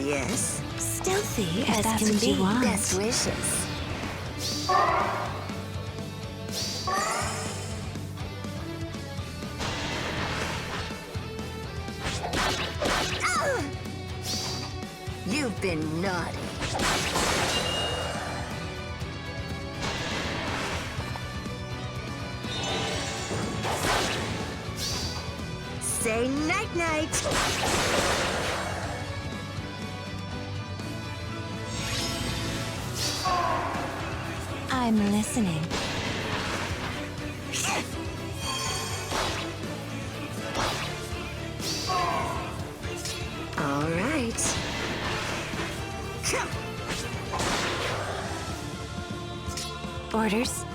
Yes? Stealthy If as that's can what be. you want. Best wishes. You've been naughty. Say night-night. I'm listening. All right. Orders?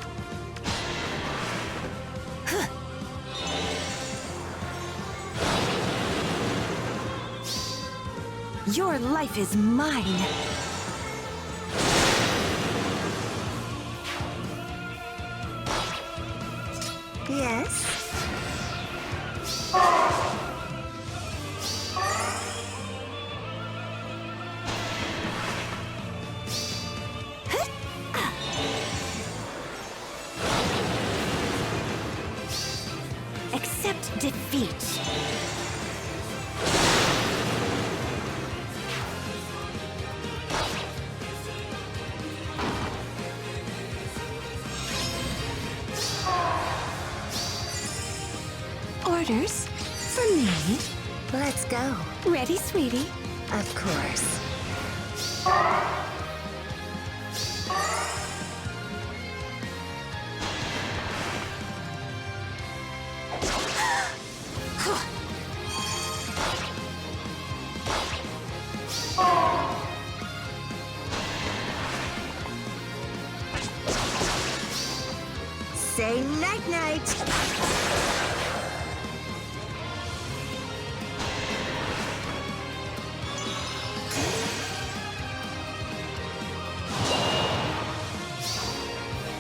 Your life is mine. Yes? Accept defeat. Orders? For me? Let's go. Ready, sweetie? Of course. Say night-night.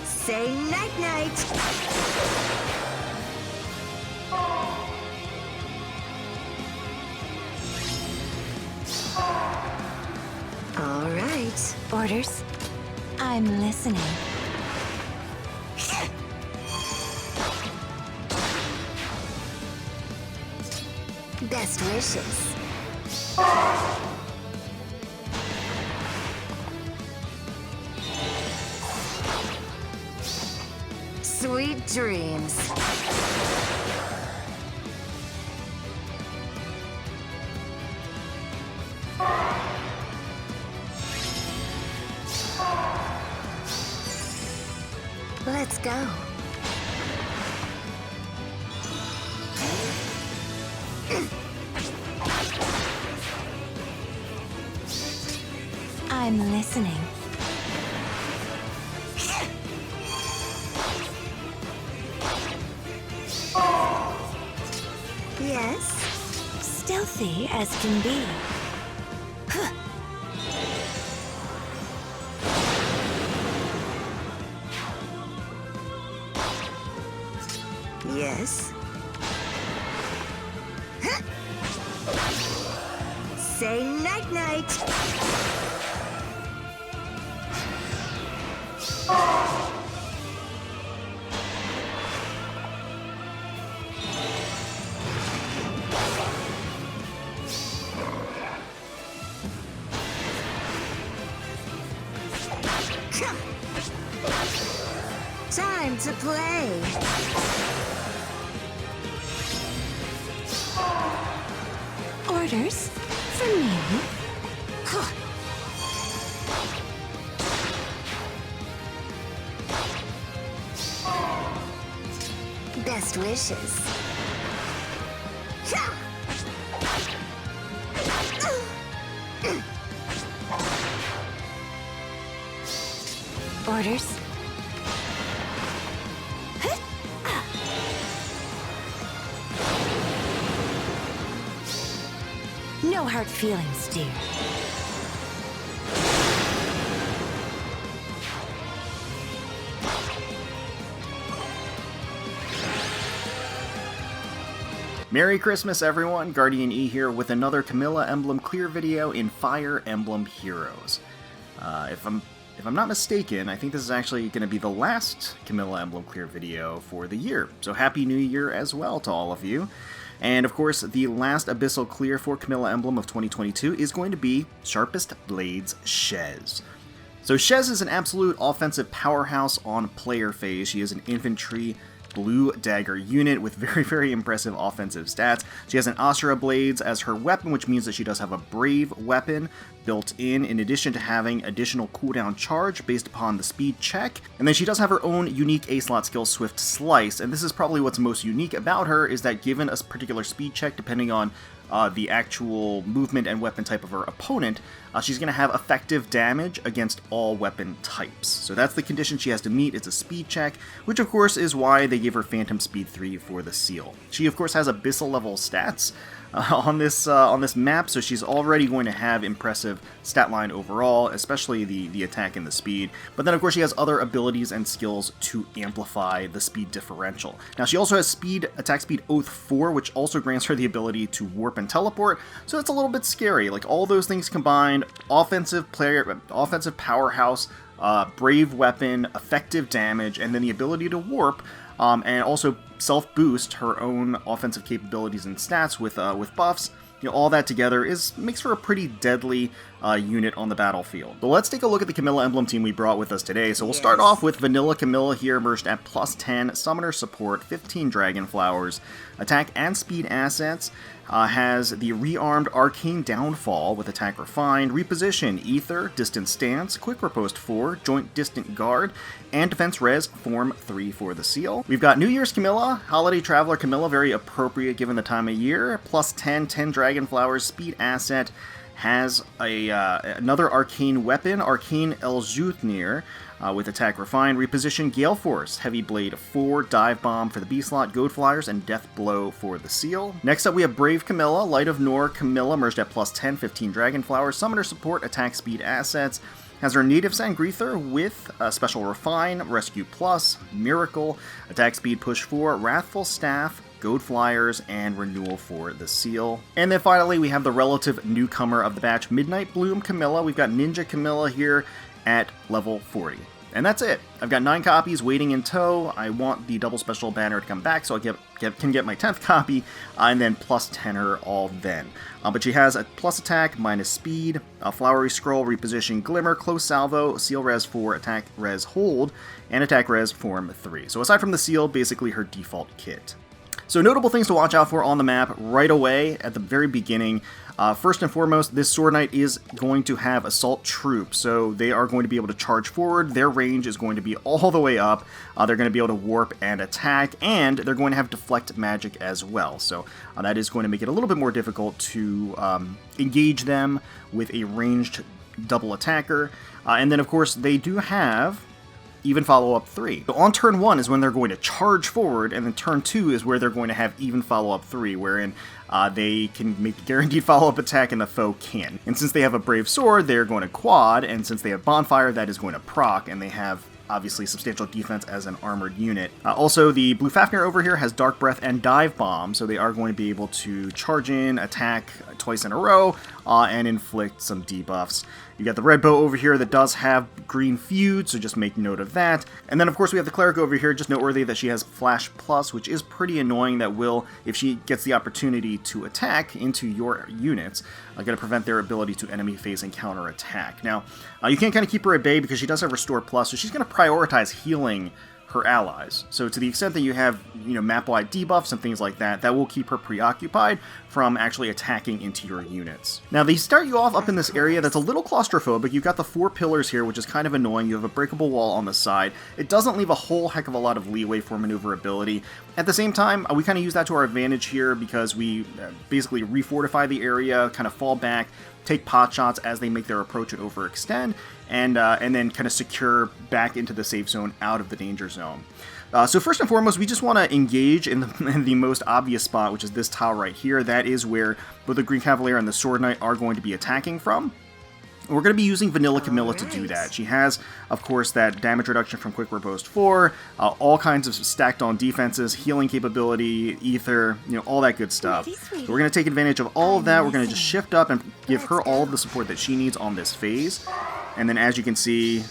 Say night-night. All right. Orders? I'm listening. Best wishes. Sweet dreams. Let's go. I'm listening. Yes? Stealthy as can be. Yes? Say night-night. Time to play. Orders? For me? Best wishes. Orders? No hard feelings, dear. Merry Christmas everyone, GuardianE here with another Camilla Emblem clear video in Fire Emblem Heroes. If I'm not mistaken, I think this is actually going to be the last Camilla Emblem clear video for the year. So Happy New Year as well to all of you. And of course, the last Abyssal clear for Camilla Emblem of 2022 is going to be Sharpest Blades Shez. So Shez is an absolute offensive powerhouse on player phase. She is an infantry blue dagger unit with very impressive offensive stats. She has an Abyssal Blades as her weapon, which means that she does have a brave weapon built in addition to having additional cooldown charge based upon the speed check. And then she does have her own unique A-slot skill, Swift Slice, and this is probably what's most unique about her, is that given a particular speed check, depending on the actual movement and weapon type of her opponent, she's going to have effective damage against all weapon types. So that's the condition she has to meet. It's a speed check, which of course is why they gave her Phantom Speed 3 for the seal. She of course has Abyssal level stats on this map, so she's already going to have impressive stat line overall, especially the attack and the speed. But then of course she has other abilities and skills to amplify the speed differential. Now she also has attack speed Oath 4, which also grants her the ability to warp and teleport, so it's a little bit scary. Like, all those things combined, offensive powerhouse, brave weapon, effective damage, and then the ability to warp, and also self-boost her own offensive capabilities and stats with buffs. You know, all that together makes for a pretty deadly unit on the battlefield. But let's take a look at the Camilla Emblem team we brought with us today. So we'll start off with Vanilla Camilla here, merged at +10, Summoner Support, 15 Dragon Flowers, attack and speed assets, has the rearmed Arcane Downfall with attack refined, reposition, Ether, Distant Stance, Quick Riposte 4, Joint Distant Guard, and Defense Res Form 3 for the seal. We've got New Year's Camilla, Holiday Traveler Camilla, very appropriate given the time of year, +10, 10 Dragon Flowers, speed asset, has another arcane weapon, Arcane Elzuthnir, with attack refined, reposition, Gale Force, Heavy Blade 4, Dive Bomb for the B slot, Goad Flyers, and Death Blow for the seal. Next up we have Brave Camilla, Light of Nor Camilla, merged at +10, 15 Dragon Flowers, Summoner Support, attack speed assets, has her Native Sangreether with Special Refine, Rescue Plus, Miracle, attack speed push 4, Wrathful Staff, Goad Flyers, and Renewal for the seal. And then finally we have the relative newcomer of the batch, Midnight Bloom Camilla. We've got Ninja Camilla here at level 40. And that's it. I've got 9 copies waiting in tow. I want the double special banner to come back so I can get my 10th copy, and then +10 her all then. But she has a plus attack, minus speed, a Flowery Scroll, reposition, Glimmer, Close Salvo, Seal Res 4, attack Res Hold, and attack Res Form 3. So aside from the seal, basically her default kit. So notable things to watch out for on the map right away at the very beginning. First and foremost, this Sword Knight is going to have Assault Troops, so they are going to be able to charge forward. Their range is going to be all the way up. They're going to be able to warp and attack, and they're going to have Deflect Magic as well. So that is going to make it a little bit more difficult to engage them with a ranged double attacker. And then, of course, they do have Even Follow-Up 3. So on turn 1 is when they're going to charge forward, and then turn 2 is where they're going to have Even Follow-Up 3, wherein they can make the guaranteed follow-up attack and the foe can. And since they have a Brave Sword, they're going to quad, and since they have Bonfire, that is going to proc, and they have obviously substantial defense as an armored unit. Also, the Blue Fafnir over here has Dark Breath and Dive Bomb, so they are going to be able to charge in, attack twice in a row, and inflict some debuffs. You got the Red Bow over here that does have Green Feud, so just make note of that. And then of course we have the Cleric over here, just noteworthy that she has Flash Plus, which is pretty annoying. That will, if she gets the opportunity to attack into your units, going to prevent their ability to enemy phase and counter attack. Now, you can't kind of keep her at bay because she does have Restore Plus, so she's going to prioritize healing her allies. So to the extent that you have, map-wide debuffs and things like that, that will keep her preoccupied from actually attacking into your units. Now, they start you off up in this area that's a little claustrophobic. You've got the 4 pillars here, which is kind of annoying. You have a breakable wall on the side. It doesn't leave a whole heck of a lot of leeway for maneuverability. At the same time, we kind of use that to our advantage here because we basically refortify the area, kind of fall back, take pot shots as they make their approach and overextend, and then kind of secure back into the safe zone out of the danger zone. So first and foremost, we just want to engage in the most obvious spot, which is this tile right here. That is where both the Green Cavalier and the Sword Knight are going to be attacking from. We're going to be using Vanilla Camilla to do that. She has, of course, that damage reduction from Quick Riposte 4, all kinds of stacked on defenses, healing capability, ether, you know, all that good stuff. So we're going to take advantage of all of that. We're going to just shift up and give her all of the support that she needs on this phase. And then as you can see,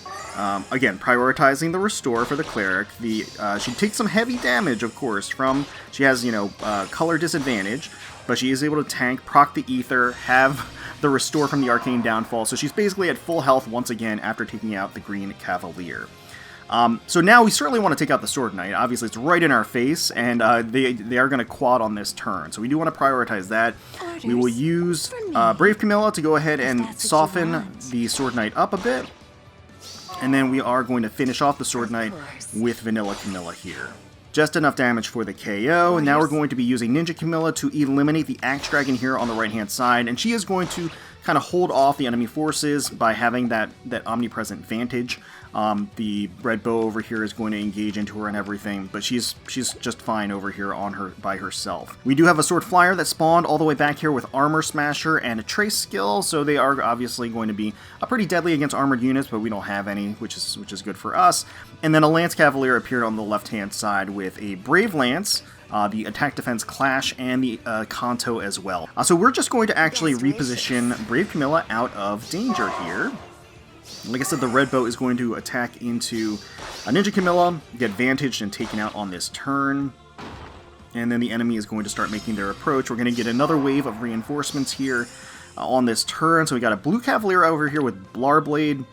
again, prioritizing the restore for the cleric. She takes some heavy damage, of course, from, she has, you know, color disadvantage, but she is able to tank, proc the ether, have the restore from the arcane downfall, so she's basically at full health once again after taking out the green cavalier. So now we certainly want to take out the sword knight. Obviously it's right in our face, and they are going to quad on this turn, so we do want to prioritize that. We will use Brave Camilla to go ahead and soften the sword knight up a bit, and then we are going to finish off the sword knight with Vanilla Camilla here. Just enough damage for the KO. Now we're going to be using Ninja Camilla to eliminate the Axe Dragon here on the right-hand side, and she is going to kind of hold off the enemy forces by having that omnipresent vantage. The red bow over here is going to engage into her and everything, but she's just fine over here by herself. We do have a Sword Flyer that spawned all the way back here with Armor Smasher and a Trace skill, so they are obviously going to be pretty deadly against armored units, but we don't have any, which is good for us. And then a Lance Cavalier appeared on the left-hand side with a Brave Lance, the attack defense clash, and the Kanto as well. So we're just going to actually reposition Brave Camilla out of danger here. Like I said, the red bow is going to attack into a Ninja Camilla, get vantaged and taken out on this turn. And then the enemy is going to start making their approach. We're going to get another wave of reinforcements here on this turn. So we got a blue Cavalier over here with Blarblade,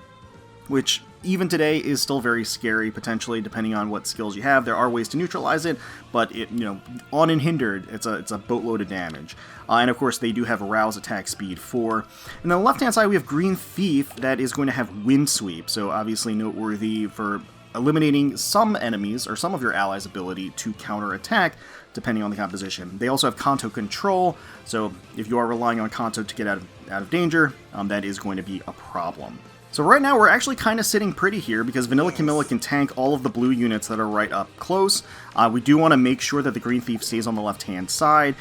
which even today is still very scary, potentially, depending on what skills you have. There are ways to neutralize it, but it, you know, unhindered, it's a boatload of damage. And of course, they do have Rouse attack speed 4. And on the left-hand side, we have Green Thief that is going to have Wind Sweep, so obviously noteworthy for eliminating some enemies, or some of your allies' ability to counter-attack, depending on the composition. They also have Kanto Control, so if you are relying on Kanto to get out of danger, that is going to be a problem. So right now we're actually kind of sitting pretty here because Vanilla Camilla can tank all of the blue units that are right up close. We do want to make sure that the Green Thief stays on the left-hand side.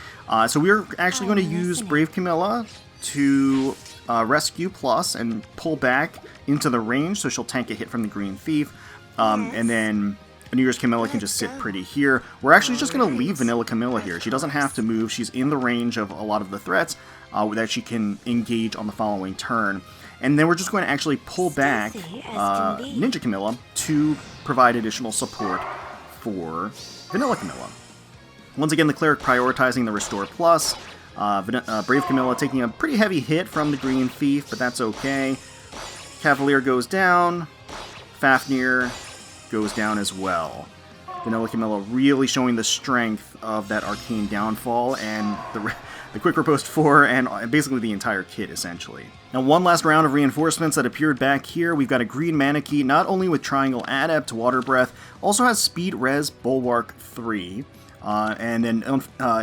So we're actually going to use Brave Camilla to rescue plus and pull back into the range, so she'll tank a hit from the Green Thief. And then New Year's Camilla can just sit pretty here. We're actually just going to leave Vanilla Camilla here. She doesn't have to move. She's in the range of a lot of the threats that she can engage on the following turn. And then we're just going to actually pull back Ninja Camilla to provide additional support for Vanilla Camilla. Once again, the Cleric prioritizing the Restore Plus. Brave Camilla taking a pretty heavy hit from the Green Thief, but that's okay. Cavalier goes down. Fafnir goes down as well. Vanilla Camilla really showing the strength of that Arcane Downfall and the Quick Riposte 4 and basically the entire kit, essentially. Now, one last round of reinforcements that appeared back here. We've got a green Manakee, not only with Triangle Adept, Water Breath, also has Speed Res Bulwark 3, and then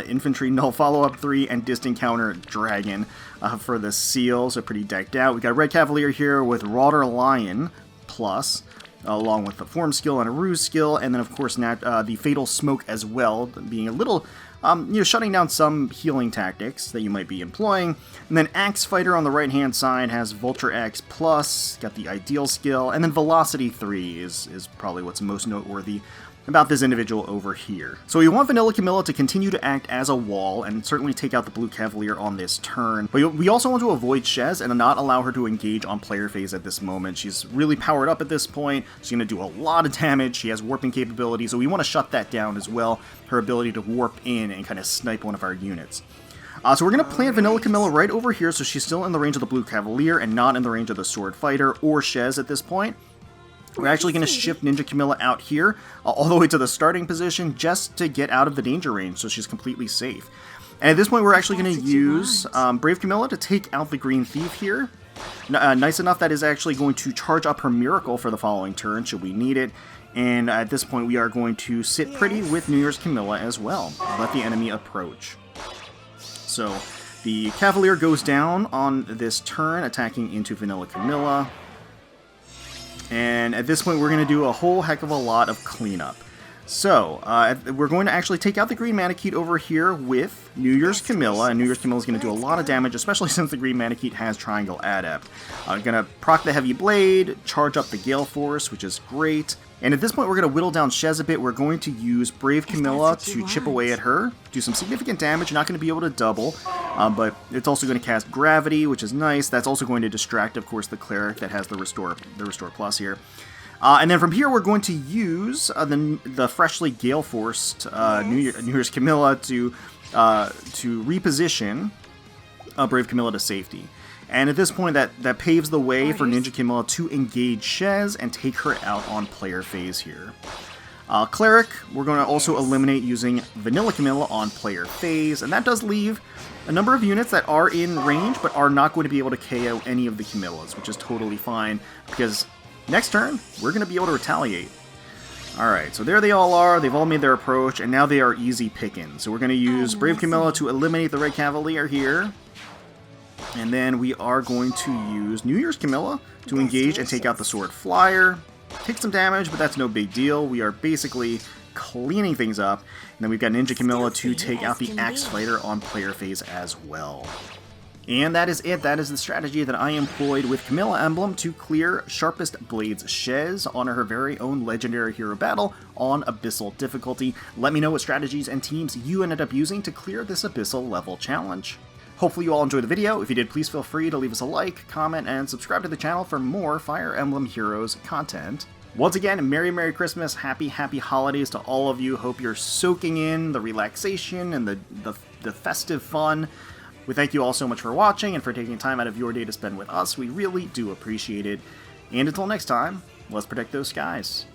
Infantry Null Follow-Up 3, and Distant Counter Dragon for the seal, so pretty decked out. We've got Red Cavalier here with Rauder Lion Plus, along with the Form skill and a Ruse skill, and then of course the Fatal Smoke as well, being a little, shutting down some healing tactics that you might be employing. And then Axe Fighter on the right-hand side has Vulture X Plus, got the Ideal skill, and then Velocity 3 is probably what's most noteworthy about this individual over here. So we want Vanilla Camilla to continue to act as a wall and certainly take out the Blue Cavalier on this turn. But we also want to avoid Shez and not allow her to engage on player phase at this moment. She's really powered up at this point. She's going to do a lot of damage. She has warping capability, so we want to shut that down as well. Her ability to warp in and kind of snipe one of our units. So we're going to plant Vanilla Camilla right over here, so she's still in the range of the Blue Cavalier and not in the range of the Sword Fighter or Shez at this point. We're actually going to shift Ninja Camilla out here, all the way to the starting position, just to get out of the danger range, so she's completely safe. And at this point, we're actually going to use Brave Camilla to take out the Green Thief here. Nice enough that is actually going to charge up her Miracle for the following turn, should we need it. And at this point, we are going to sit pretty with New Year's Camilla as well. Let the enemy approach. So, the Cavalier goes down on this turn, attacking into Vanilla Camilla. And at this point, we're going to do a whole heck of a lot of cleanup. So, we're going to actually take out the Green Manakete over here with New Year's Camilla, and New Year's Camilla is going to do a lot of damage, especially since the Green Manakete has Triangle Adept. Going to proc the Heavy Blade, charge up the Gale Force, which is great. And at this point, we're going to whittle down Shez a bit. We're going to use Brave Camilla to chip away at her, do some significant damage. Not going to be able to double, but it's also going to cast Gravity, which is nice. That's also going to distract, of course, the Cleric that has the Restore Plus here. And then from here, we're going to use the freshly Gale Forced New Year's Camilla to reposition Brave Camilla to safety. And at this point, that paves the way for Ninja Camilla to engage Shez and take her out on player phase here. Cleric, we're going to also eliminate using Vanilla Camilla on player phase, and that does leave a number of units that are in range, but are not going to be able to KO any of the Camillas, which is totally fine, because next turn, we're going to be able to retaliate. Alright, so there they all are, they've all made their approach, and now they are easy pickings. So we're going to use Brave Camilla to eliminate the Red Cavalier here. And then we are going to use New Year's Camilla to engage and take out the Sword Flyer. Take some damage, but that's no big deal. We are basically cleaning things up. And then we've got Ninja Camilla to take out the Axe Fighter on player phase as well. And that is it. That is the strategy that I employed with Camilla Emblem to clear Sharpest Blades Shez on her very own Legendary Hero Battle on Abyssal difficulty. Let me know what strategies and teams you ended up using to clear this Abyssal level challenge. Hopefully you all enjoyed the video. If you did, please feel free to leave us a like, comment, and subscribe to the channel for more Fire Emblem Heroes content. Once again, Merry Christmas, Happy Holidays to all of you. Hope you're soaking in the relaxation and the festive fun. We thank you all so much for watching and for taking time out of your day to spend with us. We really do appreciate it. And until next time, let's protect those skies.